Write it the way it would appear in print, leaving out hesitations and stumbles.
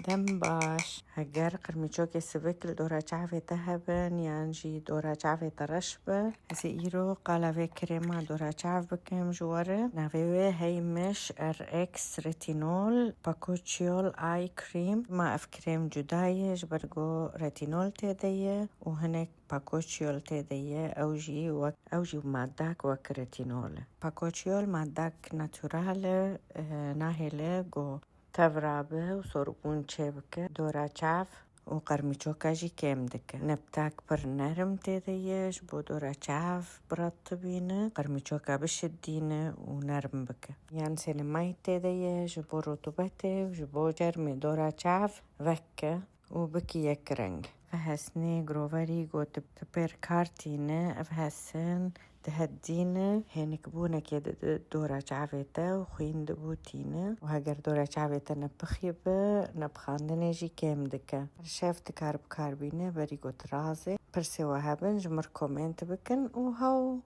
دم باش هجر قرميشوكي سبكل دورا شعفة تهبن يانجي دورا شعفة ترشبة زئيرو قالافي كريما دورا شعف بكم جوارة نافيوي هي مش RX ريتينول باكوتشيول آي كريم ما أف كريم جداية جبرقو ريتينول تيدية وهناك باكوتشيول تيدية أوجي ماداك وكريتينول باكوتشيول ماداك ناتورال ناهيلة جو تفرابه وصوربون شبكة دورا شاف وقرميشوكا جي كامدك نبتاك بر نرم تيديش بو دورا شاف برطبينه قرميشوكا بشدينه ونرم بك يعني سينماي تيديش بو رطوبته وجبو جرمي دورا شاف وكا وبكي يكرنج فهسني جروفري جو تبير كارتينه فهسن تهدينا هنك بونا كده دورا شعبتا وخين دبوتينا وهاجر دورا شعبتا نبخيبه نبخاندنا جي كامدكا شافت كارب كاربينه بريقو ترازي برسي وهابن جمر كومنت بكن وهو